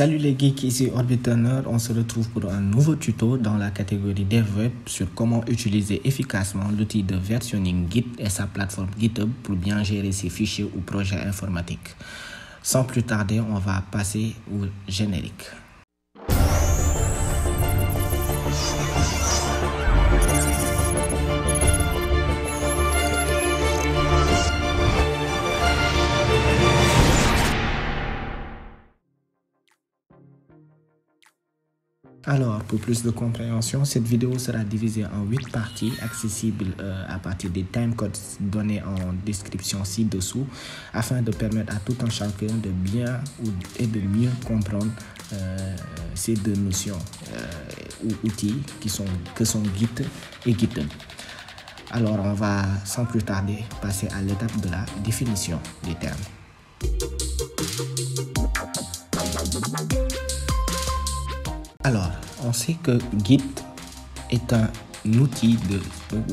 Salut les geeks, ici Orbiturneur. On se retrouve pour un nouveau tuto dans la catégorie DevWeb sur comment utiliser efficacement l'outil de versionning Git et sa plateforme GitHub pour bien gérer ses fichiers ou projets informatiques. Sans plus tarder, on va passer au générique. Alors, pour plus de compréhension, cette vidéo sera divisée en 8 parties accessibles à partir des timecodes donnés en description ci-dessous afin de permettre à tout un chacun de bien et de mieux comprendre ces deux notions ou outils que sont Git et GitHub. Alors, on va sans plus tarder passer à l'étape de la définition des termes. Alors, on sait que Git est un outil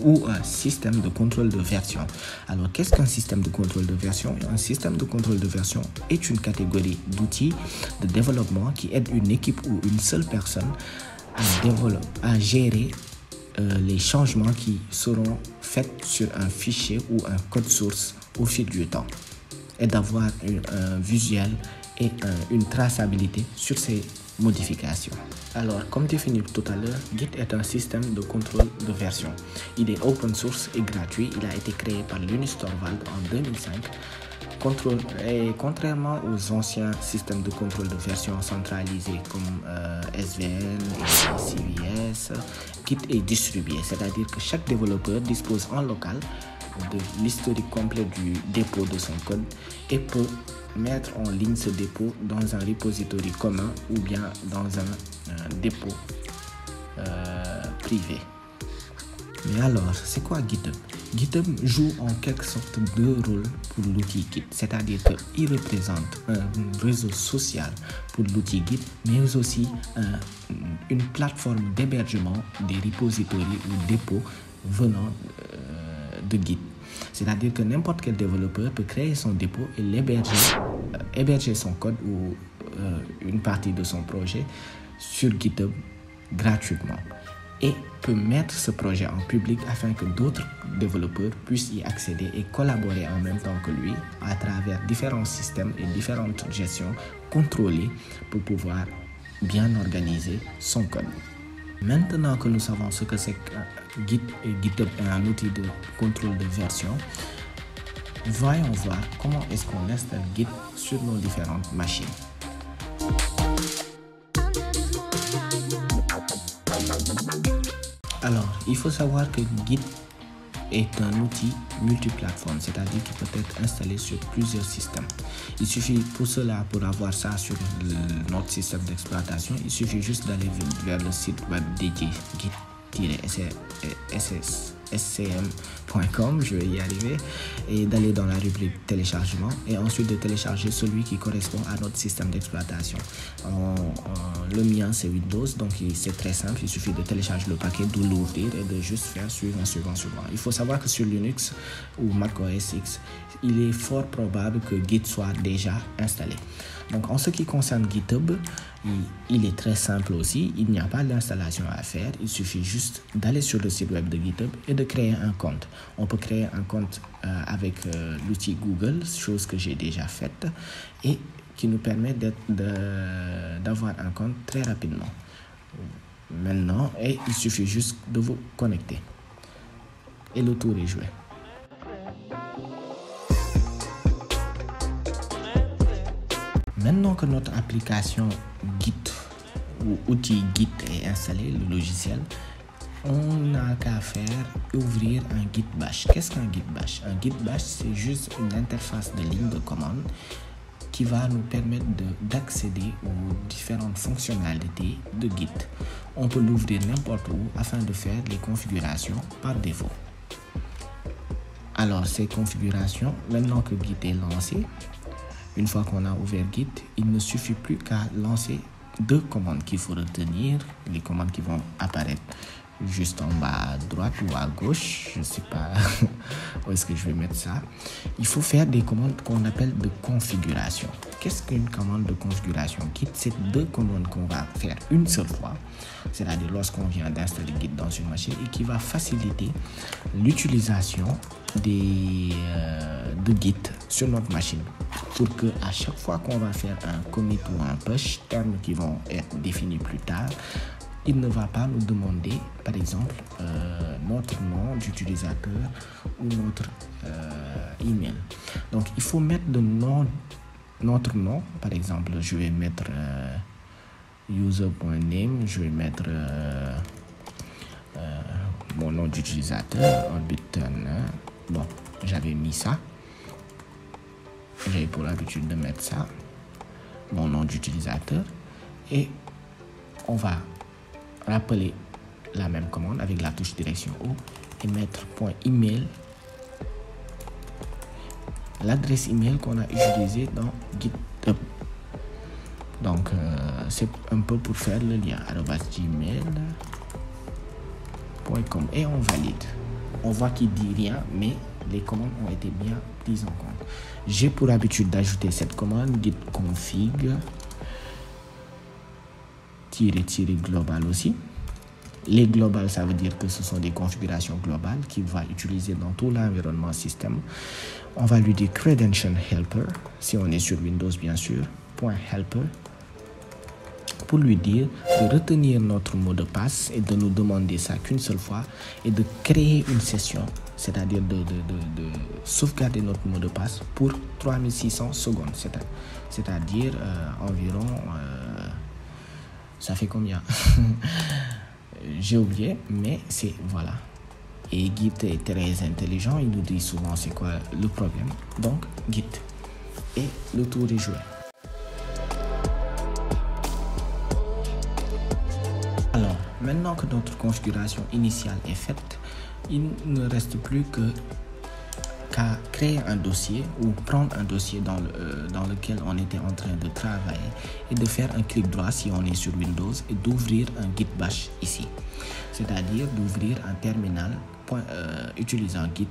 ou un système de contrôle de version. Alors, qu'est-ce qu'un système de contrôle de version? Un système de contrôle de version est une catégorie d'outils de développement qui aide une équipe ou une seule personne à gérer les changements qui seront faits sur un fichier ou un code source au fil du temps et d'avoir un visuel et une traçabilité sur ces modifications. Alors, comme défini tout à l'heure, Git est un système de contrôle de version. Il est open source et gratuit. Il a été créé par Linus Torvalds en 2005. Et contrairement aux anciens systèmes de contrôle de version centralisés comme SVN et CVS, Git est distribué, c'est-à-dire que chaque développeur dispose en local de l'historique complet du dépôt de son code et peut mettre en ligne ce dépôt dans un repository commun ou bien dans un dépôt privé. Mais alors, c'est quoi GitHub? GitHub joue en quelque sorte deux rôles pour l'outil Git, c'est-à-dire qu'il représente un réseau social pour l'outil Git, mais aussi une plateforme d'hébergement des repositories ou dépôts venant de Git. C'est-à-dire que n'importe quel développeur peut créer son dépôt et héberger son code ou une partie de son projet sur GitHub gratuitement et peut mettre ce projet en public afin que d'autres développeurs puissent y accéder et collaborer en même temps que lui à travers différents systèmes et différentes gestions contrôlées pour pouvoir bien organiser son code. Maintenant que nous savons ce que c'est que Git et GitHub est un outil de contrôle de version, voyons voir comment est-ce qu'on installe Git sur nos différentes machines. Alors, il faut savoir que Git est un outil multiplateforme, c'est-à-dire qu'il peut être installé sur plusieurs systèmes. Il suffit pour cela, pour avoir ça sur notre système d'exploitation, il suffit juste d'aller vers le site web dédié git-scm.com, je vais y arriver, et d'aller dans la rubrique téléchargement et ensuite de télécharger celui qui correspond à notre système d'exploitation. Le mien c'est Windows, donc c'est très simple, il suffit de télécharger le paquet, de l'ouvrir et de juste faire suivant. Il faut savoir que sur Linux ou Mac OS X, il est fort probable que Git soit déjà installé. Donc en ce qui concerne GitHub, il est très simple aussi, il n'y a pas d'installation à faire, il suffit juste d'aller sur le site web de GitHub et de créer un compte. On peut créer un compte avec l'outil Google, chose que j'ai déjà faite et qui nous permet d'avoir un compte très rapidement. Maintenant, il suffit juste de vous connecter et le tour est joué. Maintenant que notre application Git ou outil Git est installé, le logiciel, on n'a qu'à faire ouvrir un Git bash. Qu'est-ce qu'un Git bash? Un Git bash, c'est juste une interface de ligne de commande qui va nous permettre d'accéder aux différentes fonctionnalités de Git. On peut l'ouvrir n'importe où afin de faire les configurations par défaut. Alors, ces configurations, maintenant que Git est lancé, une fois qu'on a ouvert Git, il ne suffit plus qu'à lancer deux commandes qu'il faut retenir, les commandes qui vont apparaître juste en bas à droite ou à gauche, je ne sais pas où est-ce que je vais mettre ça. Il faut faire des commandes qu'on appelle de configuration. Qu'est-ce qu'une commande de configuration? Git, c'est deux commandes qu'on va faire une seule fois, c'est-à-dire lorsqu'on vient d'installer Git dans une machine et qui va faciliter l'utilisation de Git sur notre machine pour que à chaque fois qu'on va faire un commit ou un push, termes qui vont être définis plus tard, il ne va pas nous demander, par exemple, notre nom d'utilisateur ou notre email. Donc, il faut mettre notre nom. Par exemple, je vais mettre user.name, je vais mettre mon nom d'utilisateur, Orbiton. Bon, j'avais mis ça. J'avais pour l'habitude de mettre ça, mon nom d'utilisateur. Et on va rappeler la même commande avec la touche direction O et mettre .email, l'adresse email qu'on a utilisée dans GitHub. Donc c'est un peu pour faire le lien @gmail.com et on valide. On voit qu'il dit rien, mais les commandes ont été bien prises en compte. J'ai pour habitude d'ajouter cette commande git config global aussi. Les globales, ça veut dire que ce sont des configurations globales qu'il va utiliser dans tout l'environnement système. On va lui dire credential helper, si on est sur Windows bien sûr, .helper, pour lui dire de retenir notre mot de passe et de nous demander ça qu'une seule fois et de créer une session, c'est-à-dire de sauvegarder notre mot de passe pour 3600 secondes, c'est-à-dire environ... ça fait combien? J'ai oublié, mais c'est voilà. Et Git est très intelligent, il nous dit souvent c'est quoi le problème. Donc Git, et le tour est joué. Alors, maintenant que notre configuration initiale est faite, il ne reste plus qu'à créer un dossier ou prendre un dossier dans lequel on était en train de travailler et de faire un clic droit si on est sur Windows et d'ouvrir un Git bash ici, c'est-à-dire d'ouvrir un terminal utilisant Git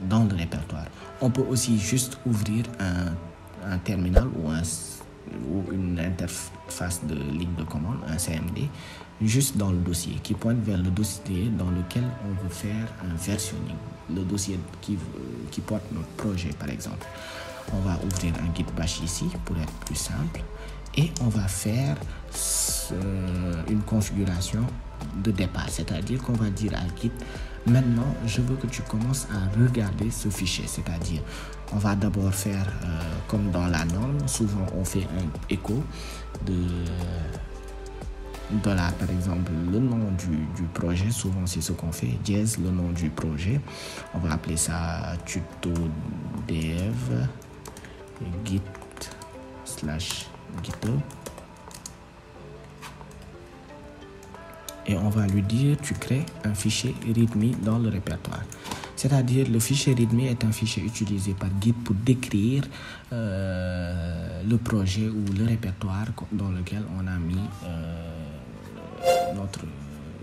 dans le répertoire. On peut aussi juste ouvrir un terminal ou une interface de ligne de commande, un CMD, juste dans le dossier qui pointe vers le dossier dans lequel on veut faire un versionning, le dossier qui porte notre projet par exemple. On va ouvrir un Git bash ici pour être plus simple et on va faire une configuration de départ, c'est-à-dire qu'on va dire à Git, maintenant je veux que tu commences à regarder ce fichier, c'est-à-dire on va d'abord faire comme dans la norme, souvent on fait un écho de $ par exemple le nom du projet, souvent c'est ce qu'on fait, dièse le nom du projet, on va appeler ça tuto dev git/github et on va lui dire tu crées un fichier readme dans le répertoire. C'est-à-dire le fichier readme est un fichier utilisé par Git pour décrire le projet ou le répertoire dans lequel on a mis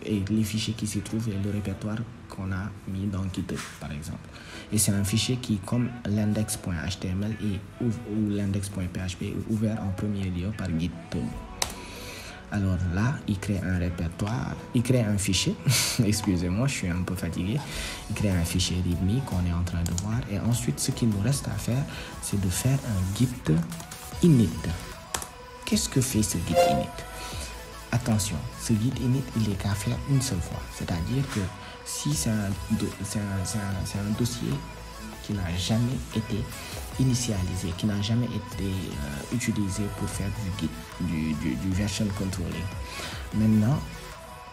et les fichiers qui s'y trouvent et le répertoire qu'on a mis dans GitHub par exemple. Et c'est un fichier qui, comme l'index.html ou l'index.php, est ouvert en premier lieu par GitHub. Alors là, il crée un répertoire, il crée un fichier, excusez-moi, je suis un peu fatigué, il crée un fichier readme qu'on est en train de voir et ensuite ce qu'il nous reste à faire, c'est de faire un git init. Qu'est-ce que fait ce git init? Attention, ce git init, il est qu'à faire une seule fois, c'est-à-dire que si c'est un dossier qui n'a jamais été initialisé, qui n'a jamais été utilisé pour faire du version controlling. Maintenant,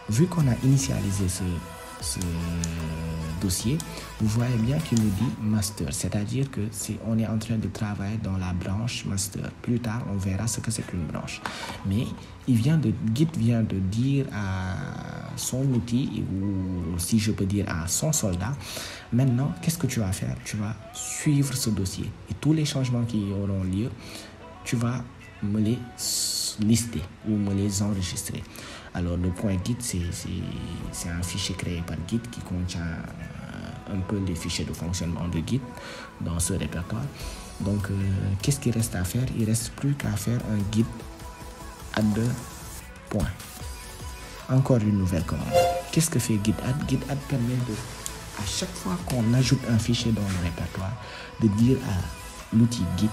vu qu'on a initialisé ce dossier, vous voyez bien qu'il nous dit master, c'est-à-dire que on est en train de travailler dans la branche master. Plus tard, on verra ce que c'est qu'une branche. Mais Git vient de dire à son outil, ou si je peux dire à son soldat, maintenant, qu'est-ce que tu vas faire? Tu vas suivre ce dossier et tous les changements qui auront lieu, tu vas me les lister ou me les enregistrer. Alors le point Git, c'est un fichier créé par Git qui contient un peu les fichiers de fonctionnement de Git dans ce répertoire. Donc qu'est-ce qu'il reste à faire? Il ne reste plus qu'à faire un Git add point. Encore une nouvelle commande. Qu'est-ce que fait Git add? Git add permet de, à chaque fois qu'on ajoute un fichier dans le répertoire, de dire à l'outil Git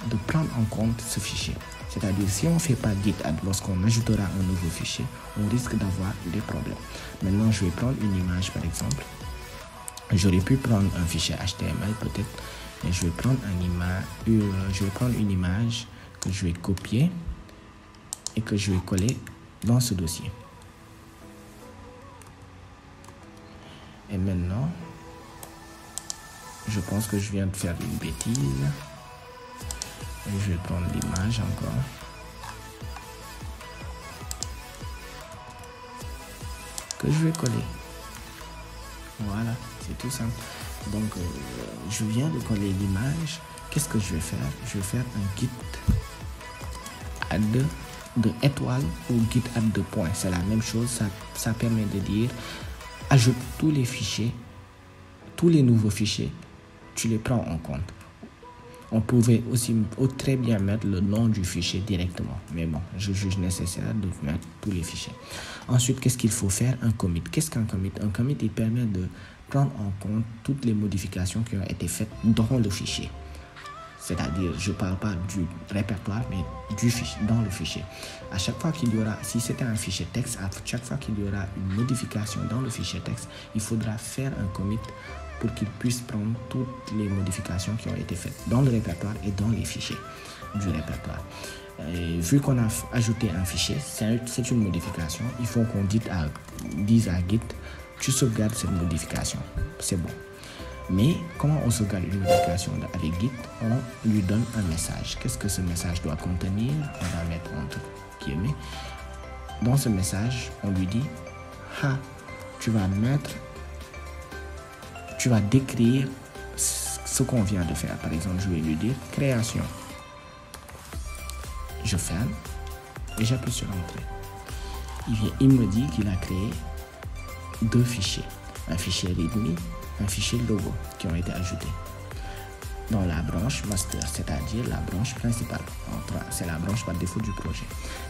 de prendre en compte ce fichier. C'est-à-dire, si on ne fait pas Git add lorsqu'on ajoutera un nouveau fichier, on risque d'avoir des problèmes. Maintenant, je vais prendre une image par exemple. J'aurais pu prendre un fichier HTML peut-être, mais je vais prendre une image que je vais copier et que je vais coller dans ce dossier. Et maintenant, je pense que je viens de faire une bêtise. Et je vais prendre l'image encore. Que je vais coller. Voilà, c'est tout simple. Donc, je viens de coller l'image. Qu'est-ce que je vais faire? Je vais faire un git add de étoile ou git add de point. C'est la même chose. Ça permet de dire ajoute tous les fichiers, tous les nouveaux fichiers, tu les prends en compte. On pouvait aussi très bien mettre le nom du fichier directement. Mais bon, je juge nécessaire de mettre tous les fichiers. Ensuite, qu'est-ce qu'il faut faire? Un commit. Qu'est-ce qu'un commit? Un commit, il permet de prendre en compte toutes les modifications qui ont été faites dans le fichier. C'est-à-dire, je ne parle pas du répertoire, mais du fichier, dans le fichier. À chaque fois qu'il y aura, si c'était un fichier texte, à chaque fois qu'il y aura une modification dans le fichier texte, il faudra faire un commit pour qu'il puisse prendre toutes les modifications qui ont été faites dans le répertoire et dans les fichiers du répertoire. Et vu qu'on a ajouté un fichier, c'est une modification, il faut qu'on dise à Git, tu sauvegardes cette modification, c'est bon. Mais comment on sauvegarde une modification avec Git? On lui donne un message. Qu'est-ce que ce message doit contenir? On va mettre entre guillemets. Dans ce message, on lui dit, tu vas décrire ce qu'on vient de faire. Par exemple, je vais lui dire création. Je ferme et j'appuie sur Entrée. Il me dit qu'il a créé deux fichiers. Un fichier README, un fichier logo qui ont été ajoutés dans la branche master, c'est-à-dire la branche principale. C'est la branche par défaut du projet.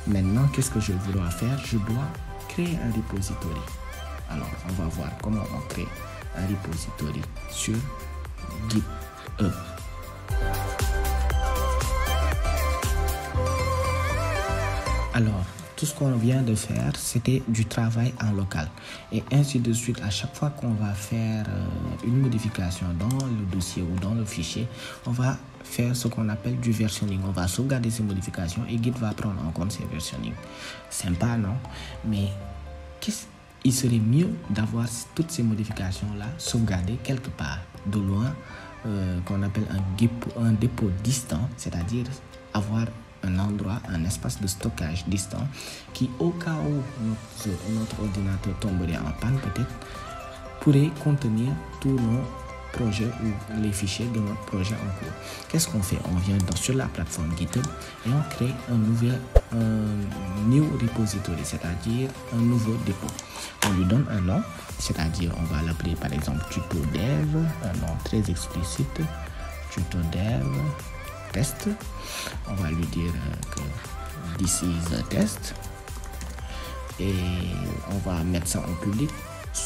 Maintenant, qu'est-ce que je dois faire? Je dois créer un repository. Alors, on va voir comment on crée un repository sur GitHub. Alors, tout ce qu'on vient de faire, c'était du travail en local. Et ainsi de suite, à chaque fois qu'on va faire une modification dans le dossier ou dans le fichier, on va faire ce qu'on appelle du versionning. On va sauvegarder ces modifications et Git va prendre en compte ces versionning. Sympa, non? Mais il serait mieux d'avoir toutes ces modifications-là sauvegardées quelque part, de loin, qu'on appelle un dépôt distant, c'est-à-dire avoir un endroit, un espace de stockage distant qui, au cas où notre ordinateur tomberait en panne peut-être, pourrait contenir tous nos projets ou les fichiers de notre projet en cours. Qu'est-ce qu'on fait? On vient sur la plateforme GitHub et on crée un new repository, c'est-à-dire un nouveau dépôt. On lui donne un nom, c'est-à-dire on va l'appeler par exemple tutodev, un nom très explicite, tutodev test. On va lui dire que this is a test et on va mettre ça en public.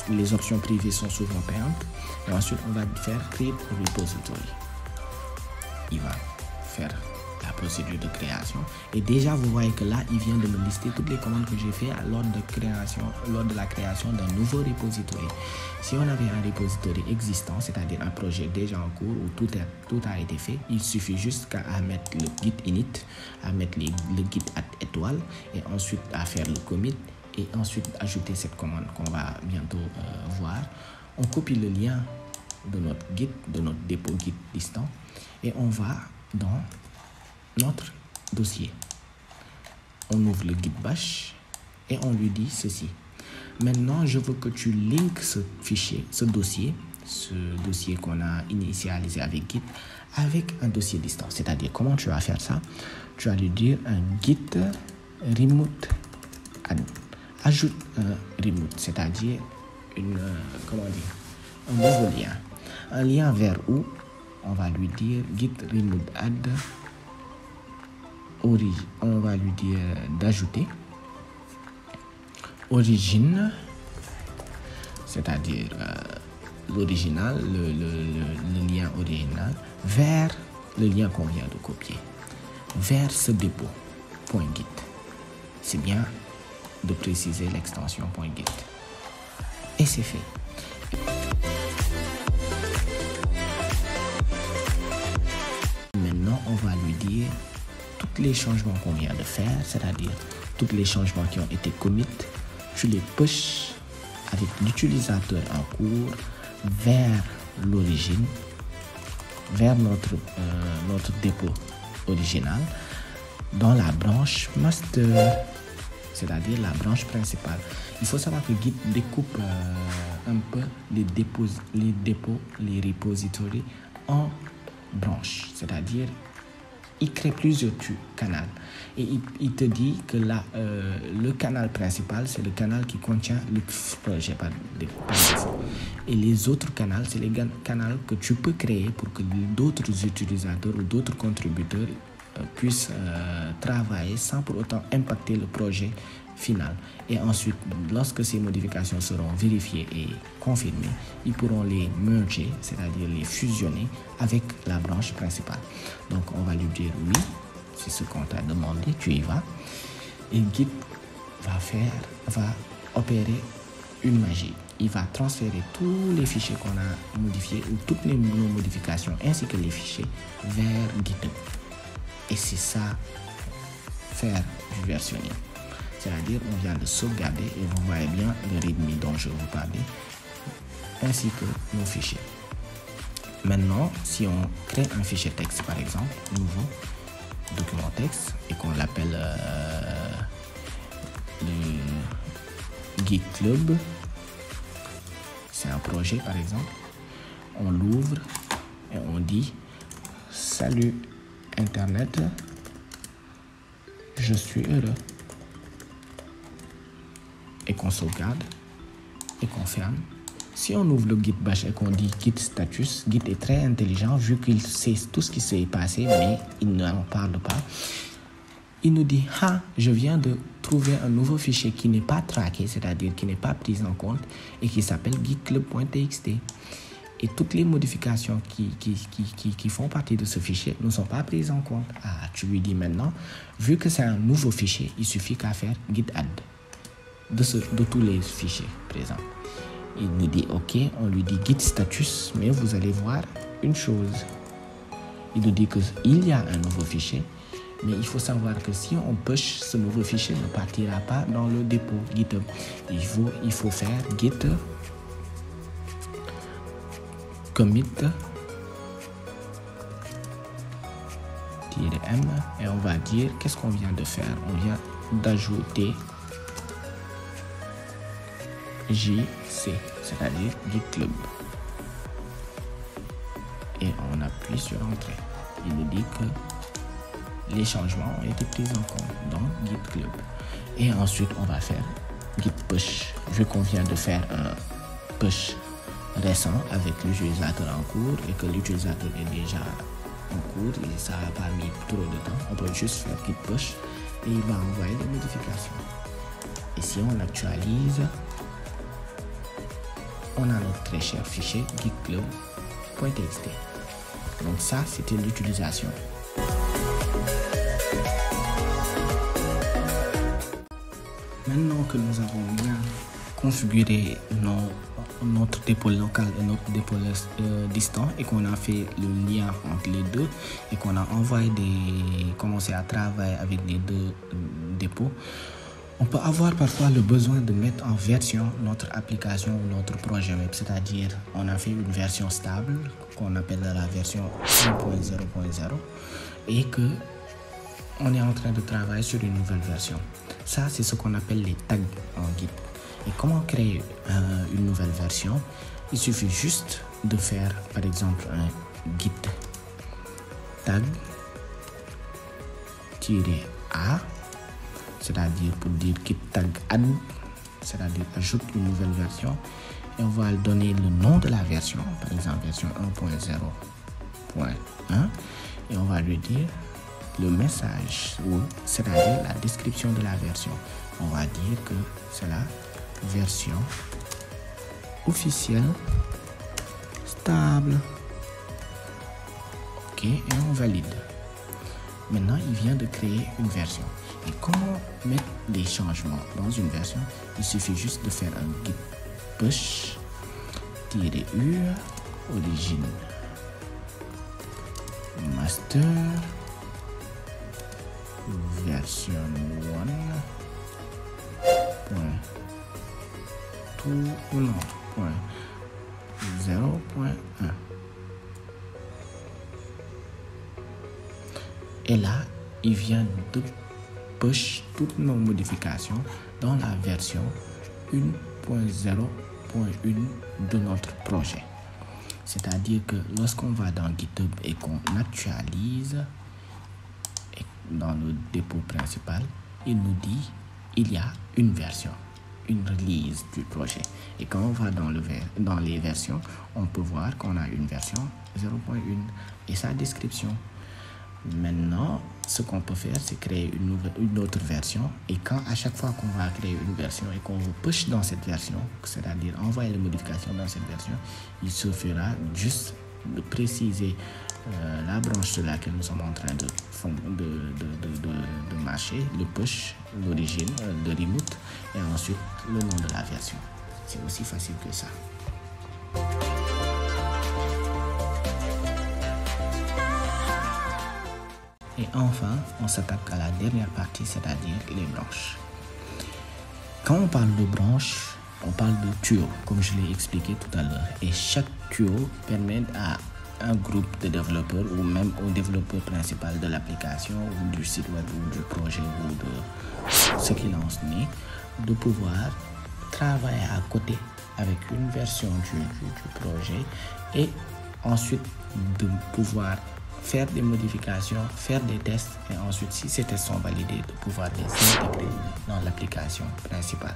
Les options privées sont souvent payantes et ensuite on va faire create repository. Il va faire la procédure de création et déjà vous voyez que là il vient de me lister toutes les commandes que j'ai fait lors de la création d'un nouveau repository. Si on avait un repository existant, c'est-à-dire un projet déjà en cours où tout a été fait, il suffit juste à mettre le git init, à mettre le git add étoile et ensuite à faire le commit et ensuite ajouter cette commande qu'on va bientôt voir. On copie le lien de notre Git, de notre dépôt Git distant et on va dans notre dossier. On ouvre le Git bash et on lui dit ceci. Maintenant, je veux que tu links ce fichier, ce dossier ce dossier qu'on a initialisé avec Git avec un dossier distant. C'est-à-dire, comment tu vas faire ça? Tu vas lui dire un git remote add. Ajoute un remote, c'est-à-dire un nouveau lien. Un lien vers où on va lui dire git remote add origin. On va lui dire d'ajouter origine, c'est-à-dire l'original, le lien original, vers le lien qu'on vient de copier, vers ce dépôt.git. C'est bien de préciser l'extension .git. Et c'est fait. Maintenant, on va lui dire tous les changements qu'on vient de faire, c'est-à-dire tous les changements qui ont été commit, tu les push avec l'utilisateur en cours vers l'origine, vers notre dépôt original dans la branche master, c'est-à-dire la branche principale. Il faut savoir que Git découpe un peu les repositories en branches, c'est-à-dire il crée plusieurs canaux et il te dit que le canal principal, c'est le canal qui contient le projet et les autres canaux, c'est les canaux que tu peux créer pour que d'autres utilisateurs ou d'autres contributeurs puissent travailler sans pour autant impacter le projet final. Et ensuite, lorsque ces modifications seront vérifiées et confirmées, ils pourront les merger, c'est-à-dire les fusionner avec la branche principale. Donc, on va lui dire oui, c'est ce qu'on t'a demandé, tu y vas. Et Git va opérer une magie. Il va transférer tous les fichiers qu'on a modifiés ou toutes nos modifications ainsi que les fichiers vers GitHub. Et c'est ça, faire du versionning. C'est-à-dire, on vient de sauvegarder et vous voyez bien le readme dont je vous parlais, ainsi que nos fichiers. Maintenant, si on crée un fichier texte, par exemple, nouveau document texte, et qu'on l'appelle le Git Club, c'est un projet par exemple, on l'ouvre et on dit « Salut Internet, je suis heureux ». Et qu'on sauvegarde et qu'on ferme. Si on ouvre le Git bash et qu'on dit Git status, Git est très intelligent vu qu'il sait tout ce qui s'est passé, mais il n'en parle pas. Il nous dit ah, je viens de trouver un nouveau fichier qui n'est pas traqué, c'est-à-dire qui n'est pas pris en compte et qui s'appelle gitclub.txt. Et toutes les modifications qui font partie de ce fichier ne sont pas prises en compte. Ah, tu lui dis maintenant, vu que c'est un nouveau fichier, il suffit qu'à faire git add de tous les fichiers présents. Il nous dit OK, on lui dit git status, mais vous allez voir une chose. Il nous dit qu'il y a un nouveau fichier, mais il faut savoir que si on push, ce nouveau fichier ne partira pas dans le dépôt GitHub. Il faut faire git commit -m et on va dire qu'est-ce qu'on vient de faire. On vient d'ajouter JC, c'est-à-dire Git Club. Et on appuie sur Entrée. Il nous dit que les changements ont été pris en compte dans Git Club. Et ensuite, on va faire Git Push. Vu qu'on vient de faire un push récent avec l'utilisateur en cours et que l'utilisateur est déjà en cours et ça n'a pas mis trop de temps, on peut juste faire Git Push et il va envoyer des modifications. Et si on actualise, on a notre très cher fichier gitclub.txt. Donc ça, c'était l'utilisation. Maintenant que nous avons bien configuré notre dépôt local et notre dépôt distant et qu'on a fait le lien entre les deux et qu'on a commencé à travailler avec les deux dépôts, on peut avoir parfois le besoin de mettre en version notre application ou notre projet web, c'est-à-dire on a fait une version stable qu'on appelle la version 1.0.0 et que on est en train de travailler sur une nouvelle version. Ça, c'est ce qu'on appelle les tags en Git. Et comment créer une nouvelle version? Il suffit juste de faire par exemple un git tag -a, c'est-à-dire pour dire git tag add, c'est-à-dire ajoute une nouvelle version, et on va donner le nom de la version, par exemple version 1.0.1, et on va lui dire le message, ou c'est-à-dire la description de la version. On va dire que c'est la version officielle stable. Ok, et on valide. Maintenant, il vient de créer une version. Et comment mettre des changements dans une version? Il suffit juste de faire un git push -u origine master version 1.0.1. Et là, il vient de push toutes nos modifications dans la version 1.0.1 de notre projet. C'est-à-dire que lorsqu'on va dans GitHub et qu'on actualise dans le dépôt principal, il nous dit il y a une version, une release du projet. Et quand on va dans les versions, on peut voir qu'on a une version 0.1 et sa description. Maintenant, ce qu'on peut faire, c'est créer une autre version. Et quand à chaque fois qu'on va créer une version et qu'on push dans cette version, c'est-à-dire envoyer les modifications dans cette version, il suffira juste de préciser la branche sur laquelle nous sommes en train de marcher, le push, l'origine, le remote, et ensuite le nom de la version. C'est aussi facile que ça. Et enfin, on s'attaque à la dernière partie, c'est-à-dire les branches. Quand on parle de branches, on parle de tuyaux, comme je l'ai expliqué tout à l'heure. Et chaque tuyau permet à un groupe de développeurs ou même au développeur principal de l'application ou du site web ou du projet ou de ce qu'il en est, de pouvoir travailler à côté avec une version du projet et ensuite de pouvoir faire des modifications, faire des tests et ensuite, si ces tests sont validés, de pouvoir les intégrer dans l'application principale.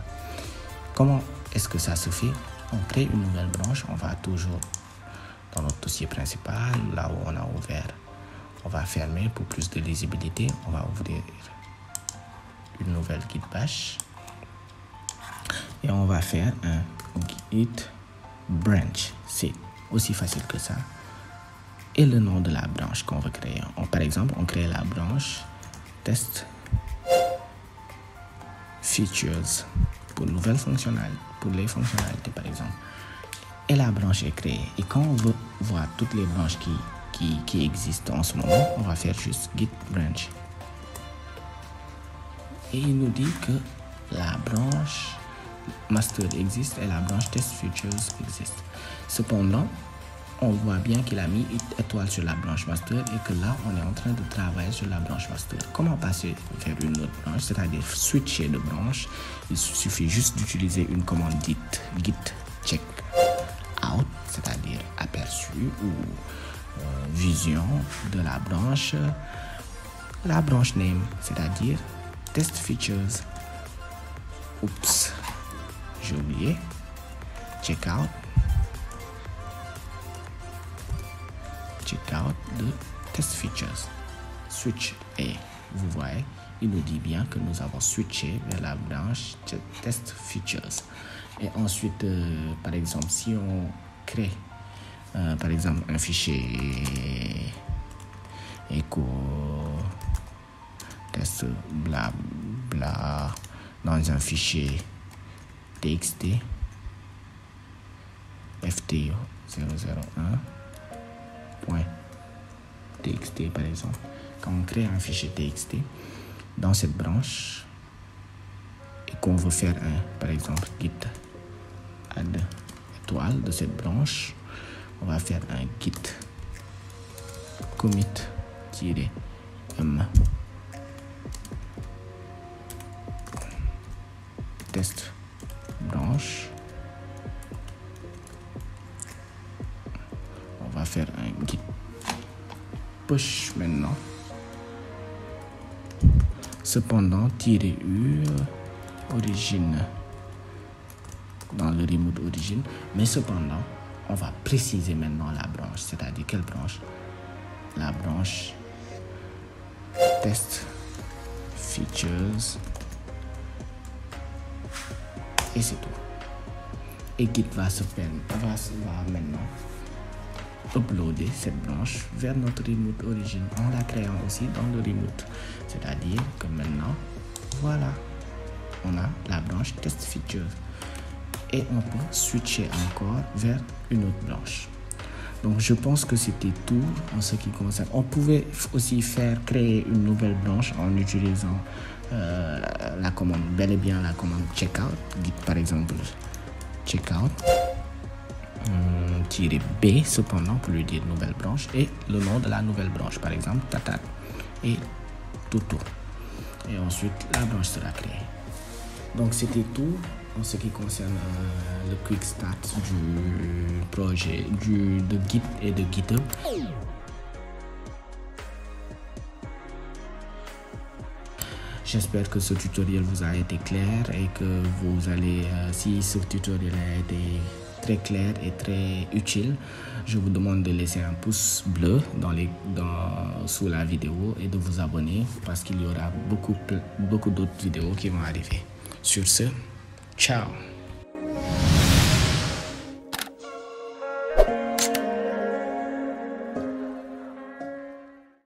Comment est-ce que ça se fait? On crée une nouvelle branche, on va toujours dans notre dossier principal, là où on a ouvert, on va fermer pour plus de lisibilité, on va ouvrir une nouvelle git bash et on va faire un git branch. C'est aussi facile que ça. Et le nom de la branche qu'on veut créer. Par exemple, on crée la branche test features pour les fonctionnalités par exemple. Et la branche est créée. Et quand on veut voir toutes les branches qui existent en ce moment, on va faire juste git branch. Et il nous dit que la branche master existe et la branche test features existe. Cependant, on voit bien qu'il a mis une étoile sur la branche master et que là, on est en train de travailler sur la branche master. Comment passer vers une autre branche, c'est-à-dire switcher de branche? Il suffit juste d'utiliser une commande dite git check out, c'est-à-dire aperçu ou vision de la branche name, c'est-à-dire test features. Oups, j'ai oublié. Check out de test features. Switch. Et vous voyez, il nous dit bien que nous avons switché vers la branche test features. Et ensuite, par exemple, si on crée par exemple un fichier echo test bla bla dans un fichier txt ft001.txt par exemple, quand on crée un fichier txt dans cette branche et qu'on veut faire par exemple git add étoile de cette branche, on va faire un git commit-m test branche push maintenant. Cependant, -U origine dans le remote origin, mais cependant, on va préciser maintenant la branche, c'est-à-dire quelle branche? La branche test features, et c'est tout. Et Git va maintenant uploader cette branche vers notre remote origin en la créant aussi dans le remote. C'est-à-dire que maintenant, voilà, on a la branche test features et on peut switcher encore vers une autre branche. Donc je pense que c'était tout en ce qui concerne. On pouvait aussi créer une nouvelle branche en utilisant la commande, bel et bien la commande checkout. Git par exemple checkout -B cependant pour lui dire nouvelle branche et le nom de la nouvelle branche, par exemple Tatat et Toto, et ensuite la branche sera créée. Donc c'était tout en ce qui concerne le quick start du projet de Git et de GitHub. J'espère que ce tutoriel vous a été clair et que vous allez, si ce tutoriel a été très clair et très utile, je vous demande de laisser un pouce bleu sous la vidéo et de vous abonner parce qu'il y aura beaucoup d'autres vidéos qui vont arriver. Sur ce, ciao!